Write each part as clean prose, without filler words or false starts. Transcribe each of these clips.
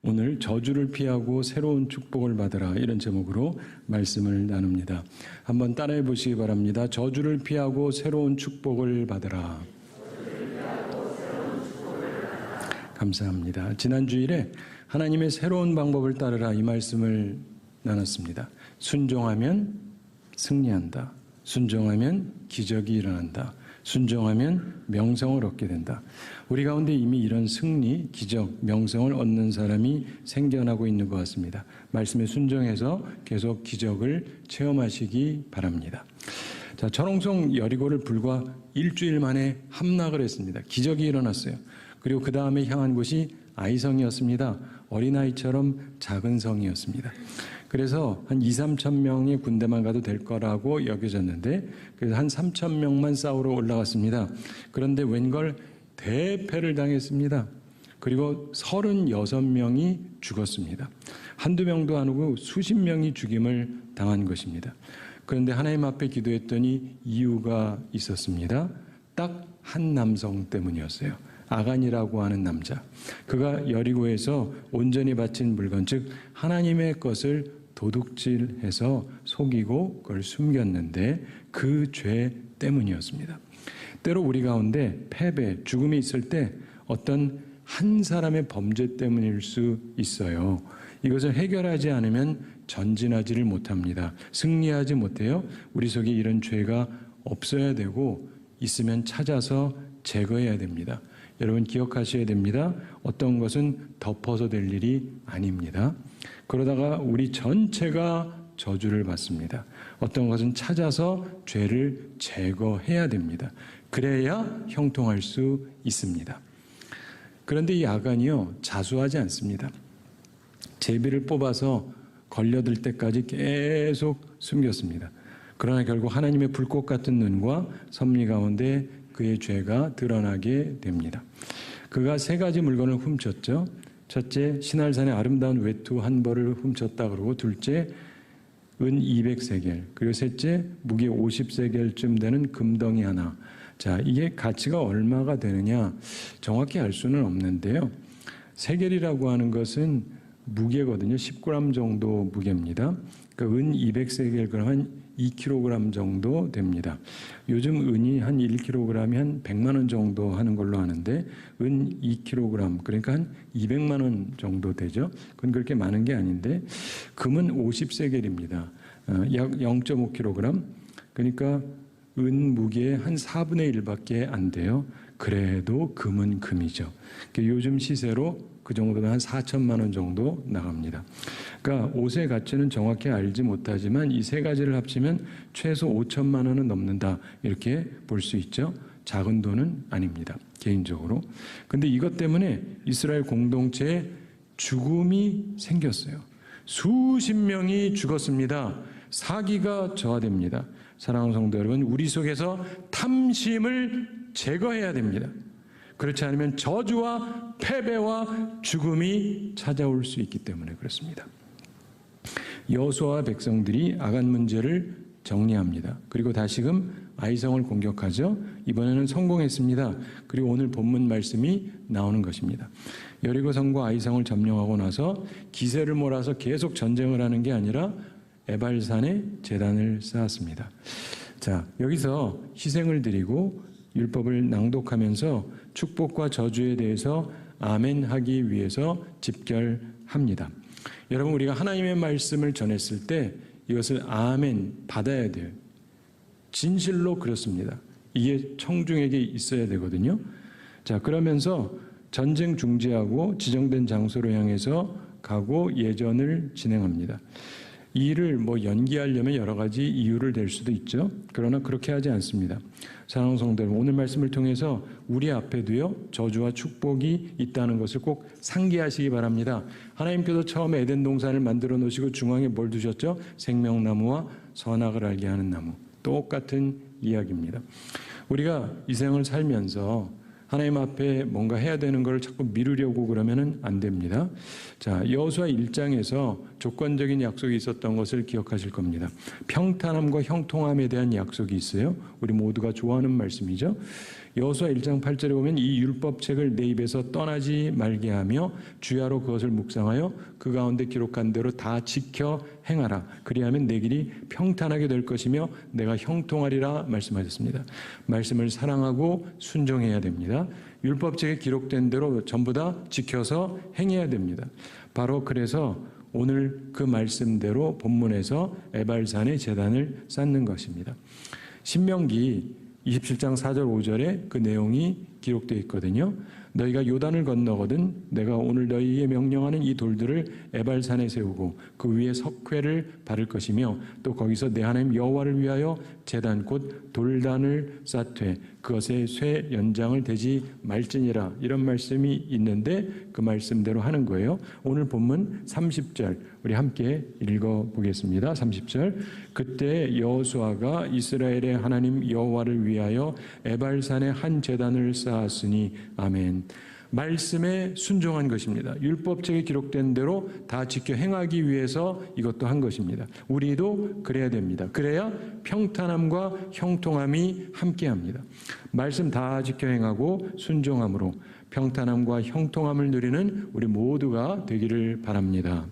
오늘 저주를 피하고 새로운 축복을 받으라, 이런 제목으로 말씀을 나눕니다. 한번 따라해 보시기 바랍니다. 저주를 피하고 새로운 축복을 받으라. 감사합니다. 지난 주일에 하나님의 새로운 방법을 따르라, 이 말씀을 나눴습니다. 순종하면 승리한다. 순종하면 기적이 일어난다. 순종하면 명성을 얻게 된다. 우리 가운데 이미 이런 승리, 기적, 명성을 얻는 사람이 생겨나고 있는 것 같습니다. 말씀에 순종해서 계속 기적을 체험하시기 바랍니다. 자, 천홍성 여리고를 불과 일주일 만에 함락을 했습니다. 기적이 일어났어요. 그리고 그 다음에 향한 곳이 아이성이었습니다. 어린아이처럼 작은 성이었습니다. 그래서 한 2, 3천 명의 군대만 가도 될 거라고 여겨졌는데, 그래서 한 3천 명만 싸우러 올라갔습니다. 그런데 웬걸 대패를 당했습니다. 그리고 36명이 죽었습니다. 한두 명도 아니고 수십 명이 죽임을 당한 것입니다. 그런데 하나님 앞에 기도했더니 이유가 있었습니다. 딱 한 남성 때문이었어요. 아간이라고 하는 남자. 그가 여리고에서 온전히 바친 물건, 즉 하나님의 것을 도둑질해서 속이고 그걸 숨겼는데 그 죄 때문이었습니다. 때로 우리 가운데 패배, 죽음이 있을 때 어떤 한 사람의 범죄 때문일 수 있어요. 이것을 해결하지 않으면 전진하지를 못합니다. 승리하지 못해요. 우리 속에 이런 죄가 없어야 되고, 있으면 찾아서 제거해야 됩니다. 여러분 기억하셔야 됩니다. 어떤 것은 덮어서 될 일이 아닙니다. 그러다가 우리 전체가 저주를 받습니다. 어떤 것은 찾아서 죄를 제거해야 됩니다. 그래야 형통할 수 있습니다. 그런데 이 아간이요, 자수하지 않습니다. 제비를 뽑아서 걸려들 때까지 계속 숨겼습니다. 그러나 결국 하나님의 불꽃 같은 눈과 섭리 가운데 그의 죄가 드러나게 됩니다. 그가 3가지 물건을 훔쳤죠. 첫째, 신할산의 아름다운 외투 한 벌을 훔쳤다 그러고, 둘째, 은 200세겔, 그리고 셋째, 무게 50세겔쯤 되는 금덩이 하나. 자, 이게 가치가 얼마가 되느냐 정확히 알 수는 없는데요. 세겔이라고 하는 것은 무게거든요. 10g 정도 무게입니다. 그러니까 은 200세겔 그러면 2kg 정도 됩니다. 요즘 은이 한 1kg이 한 100만 원 정도 하는 걸로 아는데, 은 2kg, 그러니까 한 200만 원 정도 되죠. 그건 그렇게 많은 게 아닌데, 금은 50세겔입니다. 약 0.5kg. 그러니까 은 무게의 한 4분의 1밖에 안 돼요. 그래도 금은 금이죠. 요즘 시세로 그 정도면 한 4천만 원 정도 나갑니다. 그러니까 옷의 가치는 정확히 알지 못하지만 이 3가지를 합치면 최소 5천만 원은 넘는다, 이렇게 볼 수 있죠. 작은 돈은 아닙니다, 개인적으로. 근데 이것 때문에 이스라엘 공동체에 죽음이 생겼어요. 수십 명이 죽었습니다. 사기가 저하됩니다. 사랑하는 성도 여러분, 우리 속에서 탐심을 제거해야 됩니다. 그렇지 않으면 저주와 패배와 죽음이 찾아올 수 있기 때문에 그렇습니다. 여호수아와 백성들이 아간 문제를 정리합니다. 그리고 다시금 아이성을 공격하죠. 이번에는 성공했습니다. 그리고 오늘 본문 말씀이 나오는 것입니다. 여리고성과 아이성을 점령하고 나서 기세를 몰아서 계속 전쟁을 하는 게 아니라 에발산에 제단을 쌓았습니다. 자, 여기서 희생을 드리고 율법을 낭독하면서 축복과 저주에 대해서 아멘 하기 위해서 집결합니다. 여러분, 우리가 하나님의 말씀을 전했을 때 이것을 아멘 받아야 돼요. 진실로 그렇습니다. 이게 청중에게 있어야 되거든요. 자, 그러면서 전쟁 중지하고 지정된 장소로 향해서 가고 예전을 진행합니다. 이 일을 연기하려면 여러 가지 이유를 댈 수도 있죠. 그러나 그렇게 하지 않습니다. 사랑하는 성도 여러분, 오늘 말씀을 통해서 우리 앞에도요, 저주와 축복이 있다는 것을 꼭 상기하시기 바랍니다. 하나님께서 처음에 에덴 동산을 만들어 놓으시고 중앙에 뭘 두셨죠? 생명나무와 선악을 알게 하는 나무. 똑같은 이야기입니다. 우리가 이 생을 살면서 하나님 앞에 뭔가 해야 되는 걸 자꾸 미루려고 그러면 안 됩니다. 자, 여호수아 1장에서 조건적인 약속이 있었던 것을 기억하실 겁니다. 평탄함과 형통함에 대한 약속이 있어요. 우리 모두가 좋아하는 말씀이죠. 여호수아 1장 8절에 보면 이 율법책을 내 입에서 떠나지 말게 하며 주야로 그것을 묵상하여 그 가운데 기록한 대로 다 지켜 행하라. 그리하면 내 길이 평탄하게 될 것이며 내가 형통하리라 말씀하셨습니다. 말씀을 사랑하고 순종해야 됩니다. 율법책에 기록된 대로 전부 다 지켜서 행해야 됩니다. 바로 그래서 오늘 그 말씀대로 본문에서 에발산의 제단을 쌓는 것입니다. 신명기 27장 4절 5절에 그 내용이 기록되어 있거든요. 너희가 요단을 건너거든 내가 오늘 너희에게 명령하는 이 돌들을 에발산에 세우고 그 위에 석회를 바를 것이며 또 거기서 내 하나님 여호와를 위하여 제단 곧 돌단을 쌓되 그것에 쇠 연장을 대지 말지니라. 이런 말씀이 있는데 그 말씀대로 하는 거예요. 오늘 본문 30절 우리 함께 읽어보겠습니다. 30절 그때 여호수아가 이스라엘의 하나님 여호와를 위하여 에발산에 한 제단을 쌓았으니 아멘. 말씀에 순종한 것입니다. 율법책에 기록된 대로 다 지켜 행하기 위해서 이것도 한 것입니다. 우리도 그래야 됩니다. 그래야 평탄함과 형통함이 함께합니다. 말씀 다 지켜 행하고 순종함으로 평탄함과 형통함을 누리는 우리 모두가 되기를 바랍니다.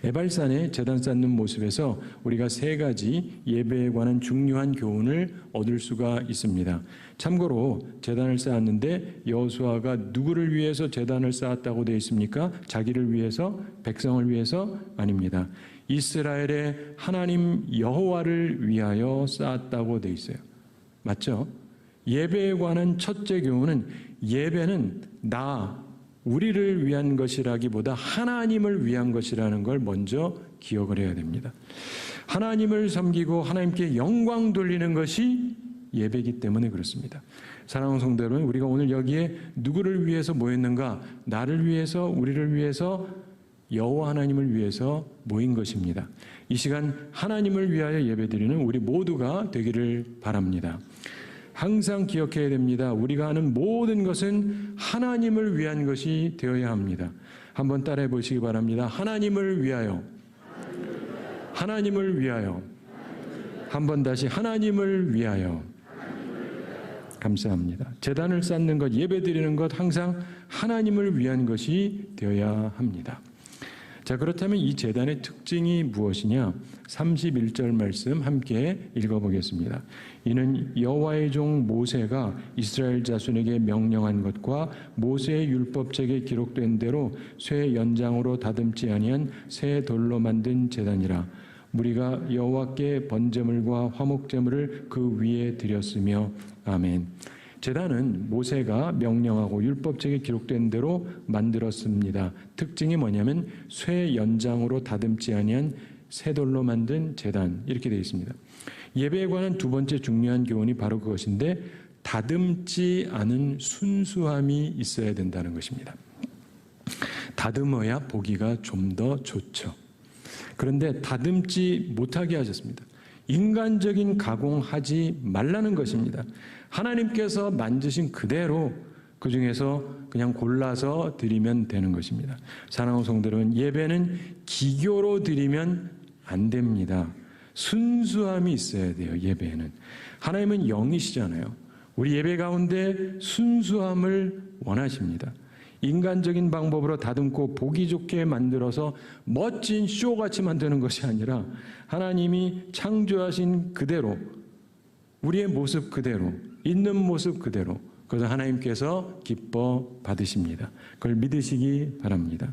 에발산에 제단 쌓는 모습에서 우리가 세 가지 예배에 관한 중요한 교훈을 얻을 수가 있습니다. 참고로 제단을 쌓았는데 여호수아가 누구를 위해서 제단을 쌓았다고 되어 있습니까? 자기를 위해서, 백성을 위해서? 아닙니다. 이스라엘의 하나님 여호와를 위하여 쌓았다고 되어 있어요. 맞죠? 예배에 관한 첫째 교훈은 예배는 우리를 위한 것이라기보다 하나님을 위한 것이라는 걸 먼저 기억을 해야 됩니다. 하나님을 섬기고 하나님께 영광 돌리는 것이 예배이기 때문에 그렇습니다. 사랑하는 성도 여러분, 우리가 오늘 여기에 누구를 위해서 모였는가? 나를 위해서, 우리를 위해서, 여호와 하나님을 위해서 모인 것입니다. 이 시간 하나님을 위하여 예배드리는 우리 모두가 되기를 바랍니다. 항상 기억해야 됩니다. 우리가 하는 모든 것은 하나님을 위한 것이 되어야 합니다. 한번 따라해 보시기 바랍니다. 하나님을 위하여. 하나님을 위하여. 한번 다시 하나님을 위하여. 감사합니다. 제단을 쌓는 것, 예배드리는 것 항상 하나님을 위한 것이 되어야 합니다. 자, 그렇다면 이 제단의 특징이 무엇이냐? 31절 말씀 함께 읽어보겠습니다. 이는 여호와의 종 모세가 이스라엘 자손에게 명령한 것과 모세의 율법책에 기록된 대로 쇠 연장으로 다듬지 아니한 새 돌로 만든 제단이라. 무리가 여호와께 번제물과 화목제물을 그 위에 드렸으며 아멘. 제단은 모세가 명령하고 율법책에 기록된 대로 만들었습니다. 특징이 뭐냐면 쇠 연장으로 다듬지 아니한 새 돌로 만든 제단, 이렇게 되어 있습니다. 예배에 관한 두 번째 중요한 교훈이 바로 그것인데 다듬지 않은 순수함이 있어야 된다는 것입니다. 다듬어야 보기가 좀 더 좋죠. 그런데 다듬지 못하게 하셨습니다. 인간적인 가공하지 말라는 것입니다. 하나님께서 만드신 그대로 그 중에서 그냥 골라서 드리면 되는 것입니다. 사랑하는 성도 여러분, 예배는 기교로 드리면 안 됩니다. 순수함이 있어야 돼요. 예배에는. 하나님은 영이시잖아요. 우리 예배 가운데 순수함을 원하십니다. 인간적인 방법으로 다듬고 보기 좋게 만들어서 멋진 쇼같이 만드는 것이 아니라 하나님이 창조하신 그대로, 우리의 모습 그대로, 있는 모습 그대로, 그래서 하나님께서 기뻐 받으십니다. 그걸 믿으시기 바랍니다.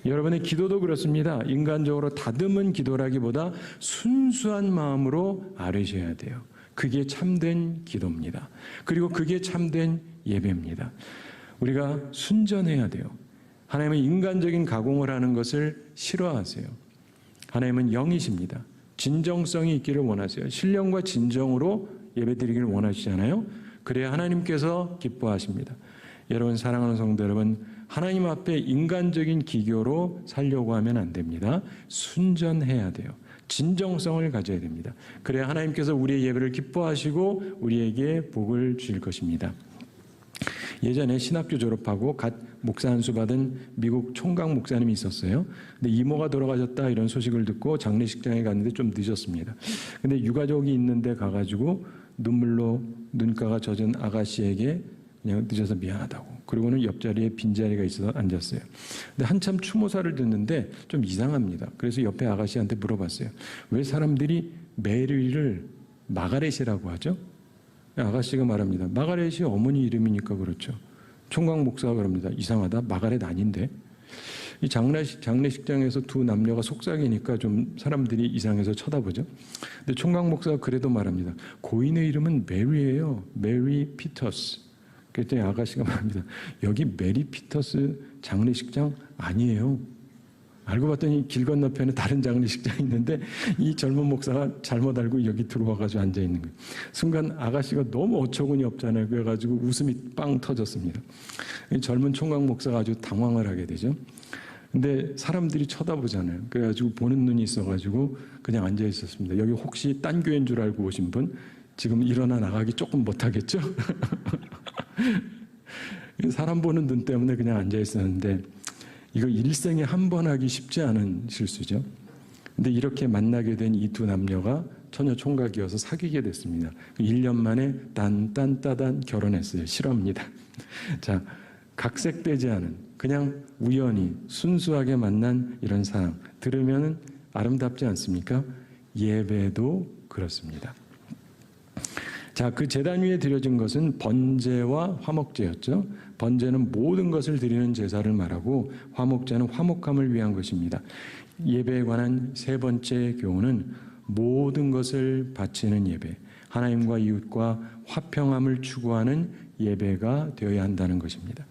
여러분의 기도도 그렇습니다. 인간적으로 다듬은 기도라기보다 순수한 마음으로 아뢰셔야 돼요. 그게 참된 기도입니다. 그리고 그게 참된 예배입니다. 우리가 순전해야 돼요. 하나님은 인간적인 가공을 하는 것을 싫어하세요. 하나님은 영이십니다. 진정성이 있기를 원하세요. 신령과 진정으로 예배드리기를 원하시잖아요. 그래야 하나님께서 기뻐하십니다. 여러분, 사랑하는 성도 여러분, 하나님 앞에 인간적인 기교로 살려고 하면 안 됩니다. 순전해야 돼요. 진정성을 가져야 됩니다. 그래야 하나님께서 우리의 예배를 기뻐하시고 우리에게 복을 주실 것입니다. 예전에 신학교 졸업하고 갓 목사 안수 받은 미국 총각 목사님이 있었어요. 근데 이모가 돌아가셨다 이런 소식을 듣고 장례식장에 갔는데 좀 늦었습니다. 근데 유가족이 있는데 가가지고 눈물로 눈가가 젖은 아가씨에게 그냥 늦어서 미안하다고. 그리고는 옆자리에 빈자리가 있어서 앉았어요. 근데 한참 추모사를 듣는데 좀 이상합니다. 그래서 옆에 아가씨한테 물어봤어요. 왜 사람들이 메리를 마가렛이라고 하죠? 아가씨가 말합니다. 마가렛이 어머니 이름이니까 그렇죠. 총각 목사가 그럽니다. 이상하다. 마가렛 아닌데. 이 장례식장에서 두 남녀가 속삭이니까 좀 사람들이 이상해서 쳐다보죠. 근데 총각 목사가 그래도 말합니다. 고인의 이름은 메리예요. 메리 피터스. 그랬더니 아가씨가 말합니다. 여기 메리 피터스 장례식장 아니에요. 알고 봤더니 길 건너편에 다른 장례식장이 있는데 이 젊은 목사가 잘못 알고 여기 들어와가지고 앉아있는 거예요. 순간 아가씨가 너무 어처구니 없잖아요. 그래가지고 웃음이 빵 터졌습니다. 이 젊은 총각 목사가 아주 당황을 하게 되죠. 근데 사람들이 쳐다보잖아요. 그래가지고 보는 눈이 있어가지고 그냥 앉아있었습니다. 여기 혹시 딴 교회인 줄 알고 오신 분 지금 일어나 나가기 조금 못하겠죠? 사람 보는 눈 때문에 그냥 앉아있었는데 이거 일생에 한 번 하기 쉽지 않은 실수죠. 근데 이렇게 만나게 된 이 두 남녀가 처녀 총각이어서 사귀게 됐습니다. 1년 만에 딴딴따단 결혼했어요. 실화입니다. 자, 각색되지 않은 그냥 우연히 순수하게 만난 이런 사랑 들으면 아름답지 않습니까? 예배도 그렇습니다. 자, 그 제단 위에 드려진 것은 번제와 화목제였죠. 번제는 모든 것을 드리는 제사를 말하고 화목제는 화목함을 위한 것입니다. 예배에 관한 세 번째 교훈은 모든 것을 바치는 예배, 하나님과 이웃과 화평함을 추구하는 예배가 되어야 한다는 것입니다.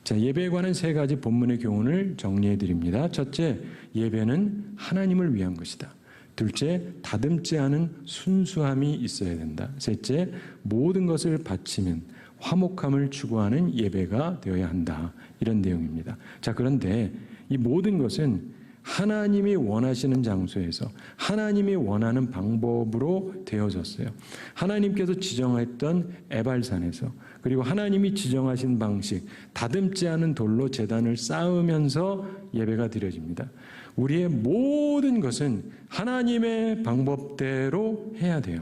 자, 예배에 관한 세 가지 본문의 교훈을 정리해 드립니다. 첫째, 예배는 하나님을 위한 것이다. 둘째, 다듬지 않은 순수함이 있어야 된다. 셋째, 모든 것을 바치면 화목함을 추구하는 예배가 되어야 한다. 이런 내용입니다. 자, 그런데 이 모든 것은 하나님이 원하시는 장소에서 하나님이 원하는 방법으로 되어졌어요. 하나님께서 지정했던 에발산에서 그리고 하나님이 지정하신 방식, 다듬지 않은 돌로 제단을 쌓으면서 예배가 드려집니다. 우리의 모든 것은 하나님의 방법대로 해야 돼요.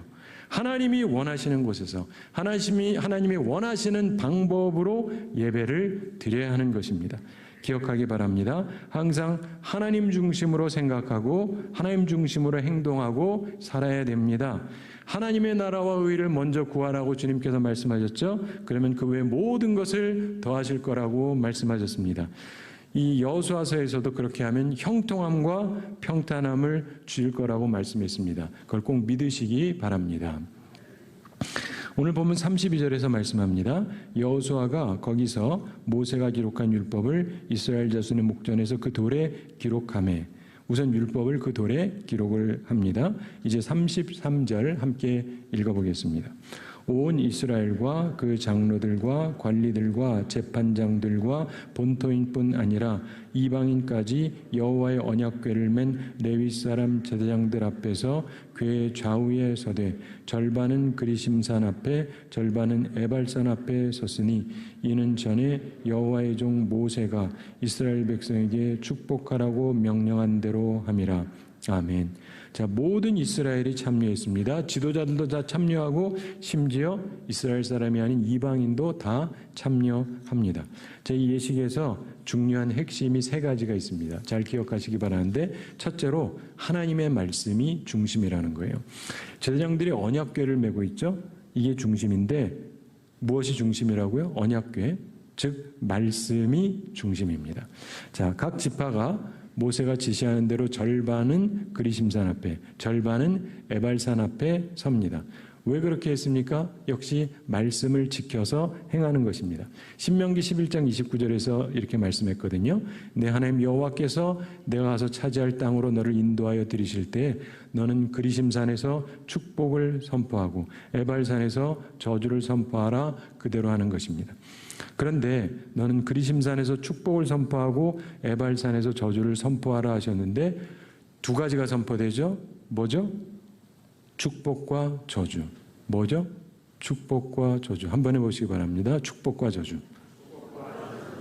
하나님이 원하시는 곳에서 하나님이 원하시는 방법으로 예배를 드려야 하는 것입니다. 기억하기 바랍니다. 항상 하나님 중심으로 생각하고 하나님 중심으로 행동하고 살아야 됩니다. 하나님의 나라와 의를 먼저 구하라고 주님께서 말씀하셨죠. 그러면 그 외 모든 것을 더하실 거라고 말씀하셨습니다. 이 여호수아서에서도 그렇게 하면 형통함과 평탄함을 주실 거라고 말씀했습니다. 그걸 꼭 믿으시기 바랍니다. 오늘 보면 32절에서 말씀합니다. 여호수아가 거기서 모세가 기록한 율법을 이스라엘 자손의 목전에서 그 돌에 기록하매, 우선 율법을 그 돌에 기록을 합니다. 이제 33절 함께 읽어보겠습니다. 온 이스라엘과 그 장로들과 관리들과 재판장들과 본토인뿐 아니라 이방인까지 여호와의 언약궤를 맨 레위 사람 제사장들 앞에서 궤 좌우에 서되 절반은 그리심산 앞에 절반은 에발산 앞에 섰으니 이는 전에 여호와의 종 모세가 이스라엘 백성에게 축복하라고 명령한 대로 함이라. 아멘. 자, 모든 이스라엘이 참여했습니다. 지도자들도 다 참여하고 심지어 이스라엘 사람이 아닌 이방인도 다 참여합니다. 제 이 예식에서 중요한 핵심이 세 가지가 있습니다. 잘 기억하시기 바라는데, 첫째로 하나님의 말씀이 중심이라는 거예요. 제사장들이 언약궤를 메고 있죠. 이게 중심인데 무엇이 중심이라고요? 언약궤, 즉 말씀이 중심입니다. 자, 각 지파가 모세가 지시하는 대로 절반은 그리심산 앞에, 절반은 에발산 앞에 섭니다. 왜 그렇게 했습니까? 역시 말씀을 지켜서 행하는 것입니다. 신명기 11장 29절에서 이렇게 말씀했거든요. 내 하나님 여호와께서 내가 가서 차지할 땅으로 너를 인도하여 들이실 때 너는 그리심산에서 축복을 선포하고 에발산에서 저주를 선포하라. 그대로 하는 것입니다. 그런데 너는 그리심산에서 축복을 선포하고 에발산에서 저주를 선포하라 하셨는데 두 가지가 선포되죠. 뭐죠? 축복과 저주. 뭐죠? 축복과 저주. 한번 해보시기 바랍니다. 축복과 저주.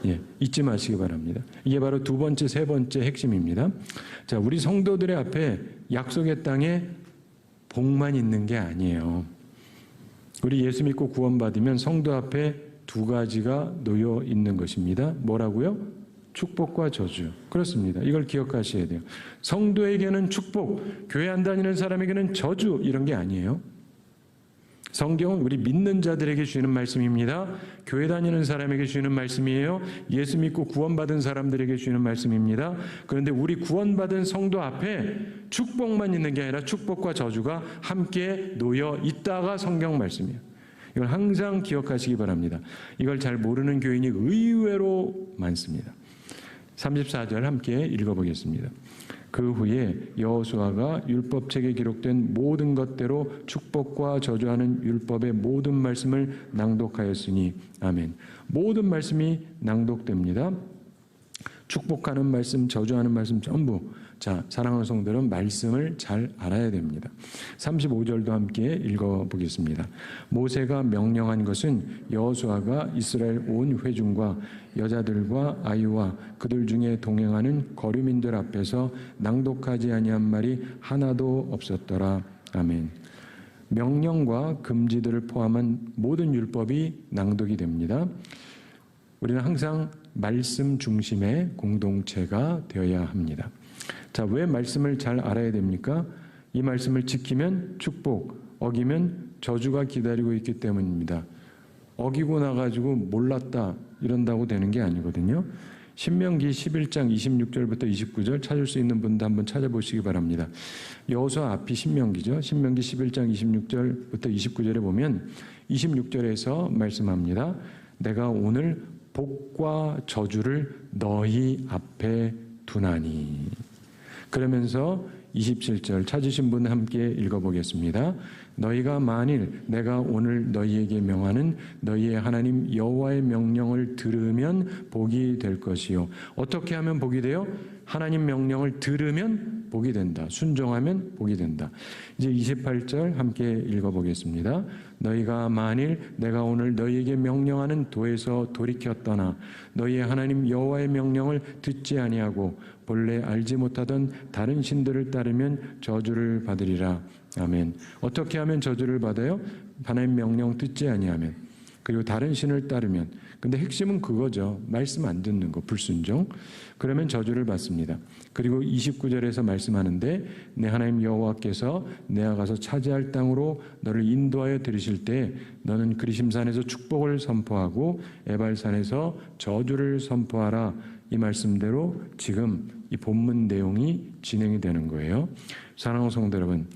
예, 잊지 마시기 바랍니다. 이게 바로 두 번째, 세 번째 핵심입니다. 자, 우리 성도들의 앞에 약속의 땅에 복만 있는 게 아니에요. 우리 예수 믿고 구원받으면 성도 앞에 두 가지가 놓여 있는 것입니다. 뭐라고요? 축복과 저주. 그렇습니다. 이걸 기억하셔야 돼요. 성도에게는 축복, 교회 안 다니는 사람에게는 저주, 이런 게 아니에요. 성경은 우리 믿는 자들에게 주시는 말씀입니다. 교회 다니는 사람에게 주시는 말씀이에요. 예수 믿고 구원받은 사람들에게 주시는 말씀입니다. 그런데 우리 구원받은 성도 앞에 축복만 있는 게 아니라 축복과 저주가 함께 놓여 있다가 성경 말씀이에요. 이걸 항상 기억하시기 바랍니다. 이걸 잘 모르는 교인이 의외로 많습니다. 34절 함께 읽어보겠습니다. 그 후에 여호수아가 율법책에 기록된 모든 것대로 축복과 저주하는 율법의 모든 말씀을 낭독하였으니 아멘. 모든 말씀이 낭독됩니다. 축복하는 말씀, 저주하는 말씀 전부. 자, 사랑하는 성도들은 말씀을 잘 알아야 됩니다. 35절도 함께 읽어보겠습니다. 모세가 명령한 것은 여호수아가 이스라엘 온 회중과 여자들과 아이와 그들 중에 동행하는 거류민들 앞에서 낭독하지 아니한 말이 하나도 없었더라. 아멘. 명령과 금지들을 포함한 모든 율법이 낭독이 됩니다. 우리는 항상 말씀 중심의 공동체가 되어야 합니다. 자, 왜 말씀을 잘 알아야 됩니까? 이 말씀을 지키면 축복, 어기면 저주가 기다리고 있기 때문입니다. 어기고 나가지고 몰랐다 이런다고 되는 게 아니거든요. 신명기 11장 26절부터 29절 찾을 수 있는 분도 한번 찾아보시기 바랍니다. 여호수아 앞이 신명기죠. 신명기 11장 26절부터 29절에 보면 26절에서 말씀합니다. 내가 오늘 복과 저주를 너희 앞에 두나니. 그러면서 27절 찾으신 분 함께 읽어보겠습니다. 너희가 만일 내가 오늘 너희에게 명하는 너희의 하나님 여호와의 명령을 들으면 복이 될 것이요. 어떻게 하면 복이 돼요? 하나님 명령을 들으면 복이 된다. 순종하면 복이 된다. 이제 28절 함께 읽어보겠습니다. 너희가 만일 내가 오늘 너희에게 명령하는 도에서 돌이켜 떠나 너희의 하나님 여호와의 명령을 듣지 아니하고 본래 알지 못하던 다른 신들을 따르면 저주를 받으리라. 아멘. 어떻게 하면 저주를 받아요? 하나님 명령 듣지 아니하면, 그리고 다른 신을 따르면. 근데 핵심은 그거죠. 말씀 안 듣는 거, 불순종. 그러면 저주를 받습니다. 그리고 29절에서 말씀하는데 내 하나님 여호와께서 내가 가서 차지할 땅으로 너를 인도하여 들이실 때 너는 그리심산에서 축복을 선포하고 에발산에서 저주를 선포하라. 이 말씀대로 지금 이 본문 내용이 진행이 되는 거예요. 사랑하는 성도 여러분,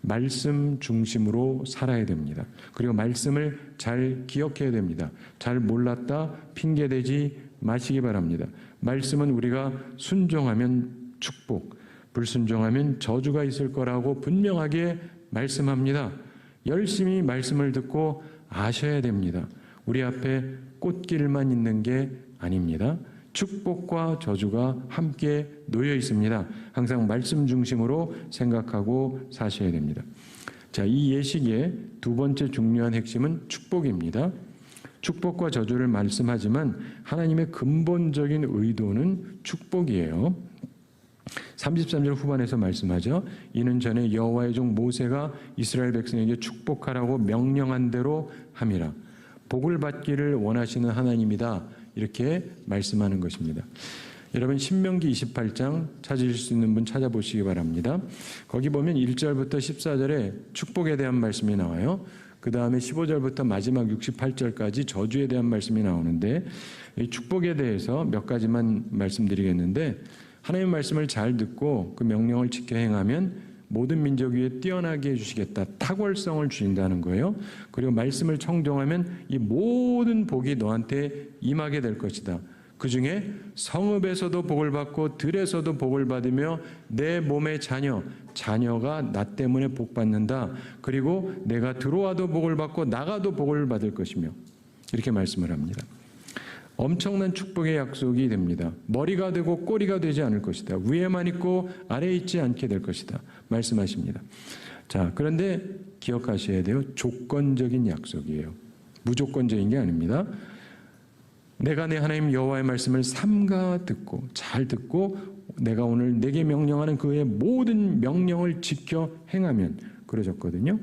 말씀 중심으로 살아야 됩니다. 그리고 말씀을 잘 기억해야 됩니다. 잘 몰랐다 핑계대지 마시기 바랍니다. 말씀은 우리가 순종하면 축복, 불순종하면 저주가 있을 거라고 분명하게 말씀합니다. 열심히 말씀을 듣고 아셔야 됩니다. 우리 앞에 꽃길만 있는 게 아닙니다. 축복과 저주가 함께 놓여 있습니다. 항상 말씀 중심으로 생각하고 사셔야 됩니다. 자, 이 예식의 두 번째 중요한 핵심은 축복입니다. 축복과 저주를 말씀하지만 하나님의 근본적인 의도는 축복이에요. 33절 후반에서 말씀하죠. 이는 전에 여호와의 종 모세가 이스라엘 백성에게 축복하라고 명령한 대로 함이라. 복을 받기를 원하시는 하나님이다. 이렇게 말씀하는 것입니다. 여러분 신명기 28장 찾으실 수 있는 분 찾아보시기 바랍니다. 거기 보면 1절부터 14절에 축복에 대한 말씀이 나와요. 그 다음에 15절부터 마지막 68절까지 저주에 대한 말씀이 나오는데 이 축복에 대해서 몇 가지만 말씀드리겠는데 하나님의 말씀을 잘 듣고 그 명령을 지켜 행하면 모든 민족 위에 뛰어나게 해주시겠다. 탁월성을 주신다는 거예요. 그리고 말씀을 청종하면 이 모든 복이 너한테 임하게 될 것이다. 그 중에 성읍에서도 복을 받고 들에서도 복을 받으며 내 몸의 자녀가 나 때문에 복 받는다. 그리고 내가 들어와도 복을 받고 나가도 복을 받을 것이며 이렇게 말씀을 합니다. 엄청난 축복의 약속이 됩니다. 머리가 되고 꼬리가 되지 않을 것이다. 위에만 있고 아래에 있지 않게 될 것이다. 말씀하십니다. 자, 그런데 기억하셔야 돼요. 조건적인 약속이에요. 무조건적인 게 아닙니다. 내가 내 하나님 여호와의 말씀을 삼가 듣고 잘 듣고 내가 오늘 내게 명령하는 그의 모든 명령을 지켜 행하면 그러셨거든요.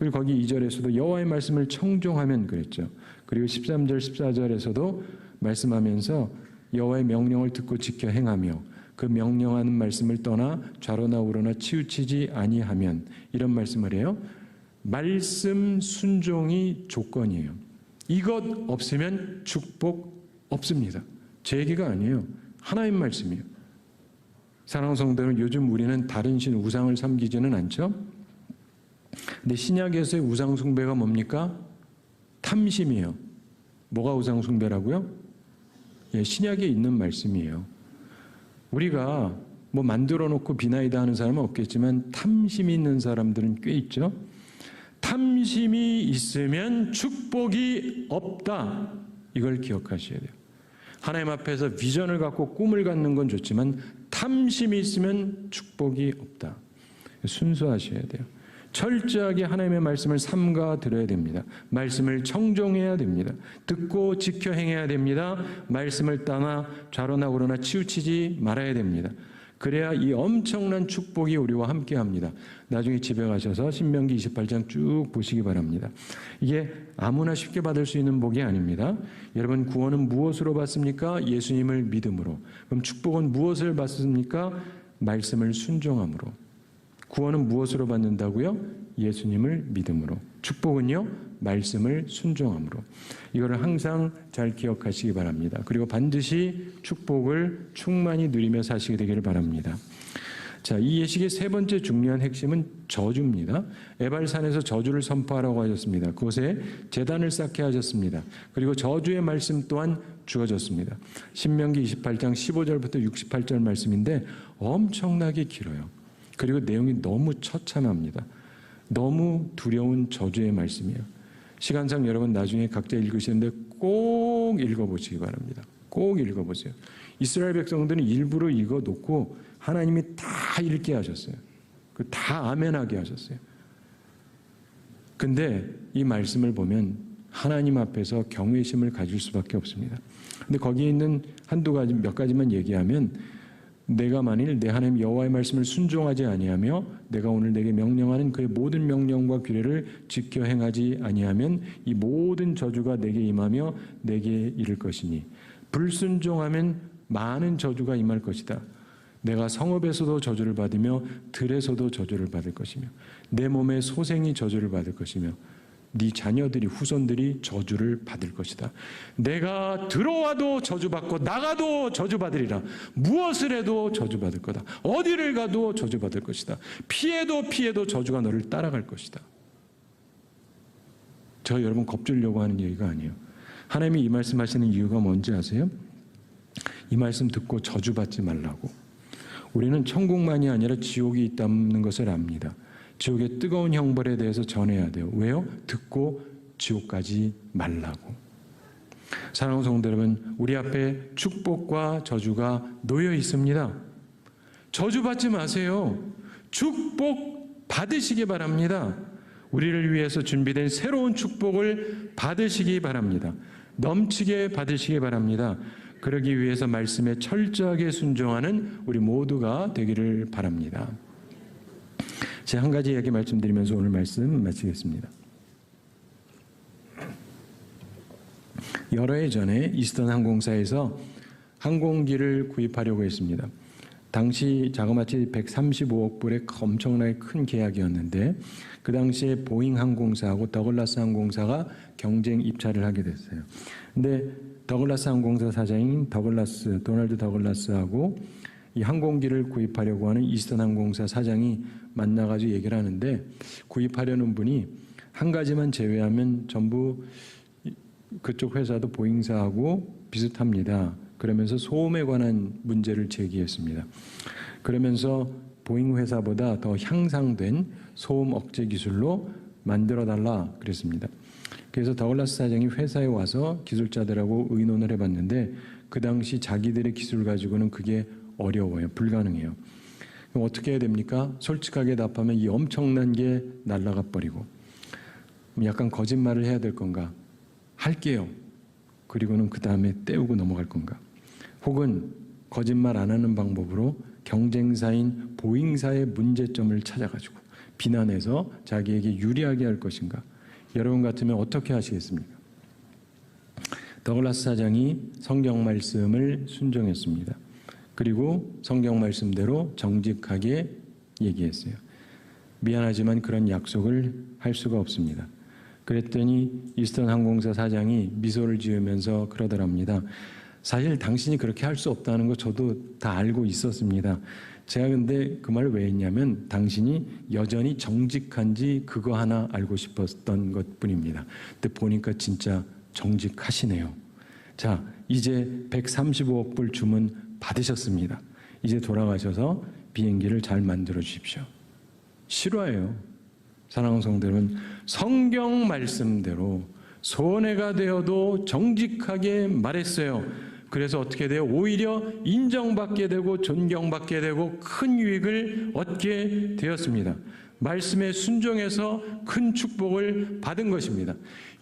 그리고 거기 2절에서도 여호와의 말씀을 청종하면 그랬죠. 그리고 13절, 14절에서도 말씀하면서 여호와의 명령을 듣고 지켜 행하며 그 명령하는 말씀을 떠나 좌로나 우로나 치우치지 아니하면, 이런 말씀을 해요. 말씀 순종이 조건이에요. 이것 없으면 축복 없습니다. 제 얘기가 아니에요. 하나님 말씀이에요. 사랑하는 성도는 요즘 우리는 다른 신 우상을 섬기지는 않죠. 근데 신약에서의 우상 숭배가 뭡니까? 탐심이에요. 뭐가 우상 숭배라고요? 예, 신약에 있는 말씀이에요. 우리가 뭐 만들어 놓고 비나이다 하는 사람은 없겠지만 탐심이 있는 사람들은 꽤 있죠. 탐심이 있으면 축복이 없다. 이걸 기억하셔야 돼요. 하나님 앞에서 비전을 갖고 꿈을 갖는 건 좋지만 탐심이 있으면 축복이 없다. 순수하셔야 돼요. 철저하게 하나님의 말씀을 삼가 들어야 됩니다. 말씀을 청종해야 됩니다. 듣고 지켜 행해야 됩니다. 말씀을 떠나 좌로나 우로나 치우치지 말아야 됩니다. 그래야 이 엄청난 축복이 우리와 함께합니다. 나중에 집에 가셔서 신명기 28장 쭉 보시기 바랍니다. 이게 아무나 쉽게 받을 수 있는 복이 아닙니다. 여러분, 구원은 무엇으로 받습니까? 예수님을 믿음으로. 그럼 축복은 무엇을 받습니까? 말씀을 순종함으로. 구원은 무엇으로 받는다고요? 예수님을 믿음으로. 축복은요? 말씀을 순종함으로. 이거를 항상 잘 기억하시기 바랍니다. 그리고 반드시 축복을 충만히 누리며 사시게 되기를 바랍니다. 자, 이 예식의 세 번째 중요한 핵심은 저주입니다. 에발산에서 저주를 선포하라고 하셨습니다. 그곳에 제단을 쌓게 하셨습니다. 그리고 저주의 말씀 또한 주어졌습니다. 신명기 28장 15절부터 68절 말씀인데 엄청나게 길어요. 그리고 내용이 너무 처참합니다. 너무 두려운 저주의 말씀이에요. 시간상 여러분 나중에 각자 읽으시는데 꼭 읽어보시기 바랍니다. 꼭 읽어보세요. 이스라엘 백성들은 일부러 이거 놓고 하나님이 다 읽게 하셨어요. 그 다 아멘하게 하셨어요. 근데 이 말씀을 보면 하나님 앞에서 경외심을 가질 수밖에 없습니다. 근데 거기에 있는 한두 가지, 몇 가지만 얘기하면, 내가 만일 내 하나님 여호와의 말씀을 순종하지 아니하며 내가 오늘 내게 명령하는 그의 모든 명령과 규례를 지켜 행하지 아니하면 이 모든 저주가 내게 임하며 내게 이를 것이니, 불순종하면 많은 저주가 임할 것이다. 내가 성읍에서도 저주를 받으며 들에서도 저주를 받을 것이며 내 몸의 소생이 저주를 받을 것이며 네 자녀들이, 후손들이 저주를 받을 것이다. 내가 들어와도 저주받고 나가도 저주받으리라. 무엇을 해도 저주받을 거다. 어디를 가도 저주받을 것이다. 피해도 저주가 너를 따라갈 것이다. 저 여러분 겁주려고 하는 얘기가 아니에요. 하나님이 이 말씀하시는 이유가 뭔지 아세요? 이 말씀 듣고 저주받지 말라고. 우리는 천국만이 아니라 지옥이 있다는 것을 압니다. 지옥의 뜨거운 형벌에 대해서 전해야 돼요. 왜요? 듣고 지옥 가지 말라고. 사랑하는 성도 여러분, 우리 앞에 축복과 저주가 놓여 있습니다. 저주받지 마세요. 축복 받으시기 바랍니다. 우리를 위해서 준비된 새로운 축복을 받으시기 바랍니다. 넘치게 받으시기 바랍니다. 그러기 위해서 말씀에 철저하게 순종하는 우리 모두가 되기를 바랍니다. 제가 한 가지 이야기 말씀드리면서 오늘 말씀 마치겠습니다. 여러 해 전에 이스턴 항공사에서 항공기를 구입하려고 했습니다. 당시 자그마치 135억 불의 엄청나게 큰 계약이었는데 그 당시에 보잉 항공사하고 더글라스 항공사가 경쟁 입찰을 하게 됐어요. 근데 더글라스 항공사 사장인 도널드 더글라스하고 이 항공기를 구입하려고 하는 이스턴 항공사 사장이 만나가지고 얘기를 하는데, 구입하려는 분이 한 가지만 제외하면 전부 그쪽 회사도 보잉사하고 비슷합니다. 그러면서 소음에 관한 문제를 제기했습니다. 그러면서 보잉 회사보다 더 향상된 소음 억제 기술로 만들어달라 그랬습니다. 그래서 더글라스 사장이 회사에 와서 기술자들하고 의논을 해봤는데 그 당시 자기들의 기술 가지고는 그게 어려워요. 불가능해요. 그럼 어떻게 해야 됩니까? 솔직하게 답하면 이 엄청난 게 날아가 버리고, 약간 거짓말을 해야 될 건가? 할게요. 그리고는 그 다음에 떼우고 넘어갈 건가? 혹은 거짓말 안 하는 방법으로 경쟁사인 보잉사의 문제점을 찾아가지고 비난해서 자기에게 유리하게 할 것인가? 여러분 같으면 어떻게 하시겠습니까? 더글라스 사장이 성경 말씀을 순종했습니다. 그리고 성경 말씀대로 정직하게 얘기했어요. 미안하지만 그런 약속을 할 수가 없습니다. 그랬더니 이스턴 항공사 사장이 미소를 지으면서 그러더랍니다. 사실 당신이 그렇게 할 수 없다는 거 저도 다 알고 있었습니다. 제가 근데 그 말을 왜 했냐면 당신이 여전히 정직한지 그거 하나 알고 싶었던 것뿐입니다. 근데 보니까 진짜 정직하시네요. 자, 이제 135억 불 주문 받으셨습니다. 이제 돌아가셔서 비행기를 잘 만들어 주십시오. 실화예요. 사랑하는 성도 여러분, 성경 말씀대로 손해가 되어도 정직하게 말했어요. 그래서 어떻게 돼요? 오히려 인정받게 되고 존경받게 되고 큰 유익을 얻게 되었습니다. 말씀에 순종해서 큰 축복을 받은 것입니다.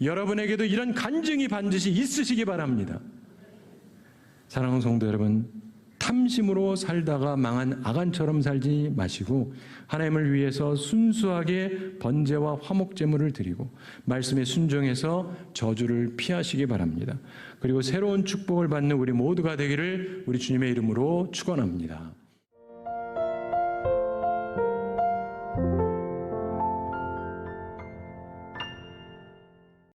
여러분에게도 이런 간증이 반드시 있으시기 바랍니다. 사랑하는 성도 여러분, 탐심으로 살다가 망한 아간처럼 살지 마시고 하나님을 위해서 순수하게 번제와 화목제물을 드리고 말씀에 순종해서 저주를 피하시기 바랍니다. 그리고 새로운 축복을 받는 우리 모두가 되기를 우리 주님의 이름으로 축원합니다.